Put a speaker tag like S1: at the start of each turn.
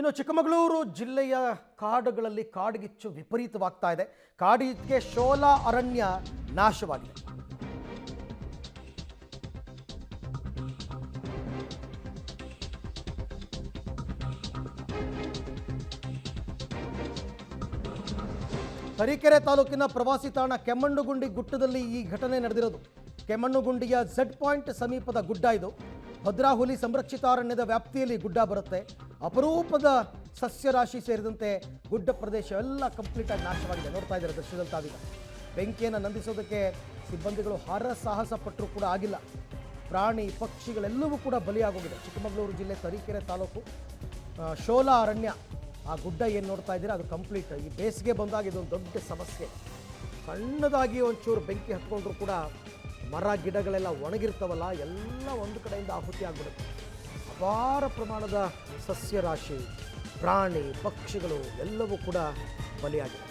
S1: ಇನ್ನು ಚಿಕ್ಕಮಗಳೂರು ಜಿಲ್ಲೆಯ ಕಾಡುಗಳಲ್ಲಿ ಕಾಡ್ಗಿಚ್ಚು ವಿಪರೀತವಾಗ್ತಾ ಇದೆ. ಕಾಡಿಗೆ ಶೋಲಾ ಅರಣ್ಯ ನಾಶವಾಗಿದೆ. ತರೀಕೆರೆ ತಾಲೂಕಿನ ಪ್ರವಾಸಿ ತಾಣ ಕೆಮ್ಮಣ್ಣುಗುಂಡಿ ಗುಡ್ಡದಲ್ಲಿ ಈ ಘಟನೆ ನಡೆದಿರೋದು. ಕೆಮ್ಮಣ್ಣುಗುಂಡಿಯ ಝೆಡ್ ಪಾಯಿಂಟ್ ಸಮೀಪದ ಗುಡ್ಡ ಇದು. ಭದ್ರಾ ಹುಲಿ ಸಂರಕ್ಷಿತಾರಣ್ಯದ ವ್ಯಾಪ್ತಿಯಲ್ಲಿ ಗುಡ್ಡ ಬರುತ್ತೆ. ಅಪರೂಪದ ಸಸ್ಯರಾಶಿ ಸೇರಿದಂತೆ ಗುಡ್ಡ ಪ್ರದೇಶ ಎಲ್ಲ ಕಂಪ್ಲೀಟ್ ಆಗಿ ನಾಶವಾಗಿದೆ. ನೋಡ್ತಾ ಇದ್ದಾರೆ ದೃಶ್ಯದಲ್ಲಿ ತಾವೀಗ. ಬೆಂಕಿಯನ್ನು ನಂದಿಸೋದಕ್ಕೆ ಸಿಬ್ಬಂದಿಗಳು ಸಾಹಸ ಪಟ್ಟರೂ ಕೂಡ ಆಗಿಲ್ಲ. ಪ್ರಾಣಿ ಪಕ್ಷಿಗಳೆಲ್ಲವೂ ಕೂಡ ಬಲಿಯಾಗೋಗಿದೆ. ಚಿಕ್ಕಮಗಳೂರು ಜಿಲ್ಲೆ ತರೀಕೆರೆ ತಾಲೂಕು ಶೋಲಾ ಅರಣ್ಯ ಆ ಗುಡ್ಡ ಏನು ನೋಡ್ತಾ ಇದ್ದೀರಾ ಅದು ಕಂಪ್ಲೀಟ್ ಈ ಬೇಸಿಗೆ ಬಂದಾಗ ಇದೊಂದು ದೊಡ್ಡ ಸಮಸ್ಯೆ. ಸಣ್ಣದಾಗಿ ಒಂಚೂರು ಬೆಂಕಿ ಹತ್ಕೊಂಡ್ರೂ ಕೂಡ ಮರ ಗಿಡಗಳೆಲ್ಲ ಒಣಗಿರ್ತಾವಲ್ಲ, ಎಲ್ಲ ಒಂದು ಕಡೆಯಿಂದ ಆಹುತಿ ಆಗಿಬಿಡುತ್ತೆ. ಅಪಾರ ಪ್ರಮಾಣದ ಸಸ್ಯರಾಶಿ, ಪ್ರಾಣಿ ಪಕ್ಷಿಗಳು ಎಲ್ಲವೂ ಕೂಡ ಬಲಿಯಾಗಿದೆ.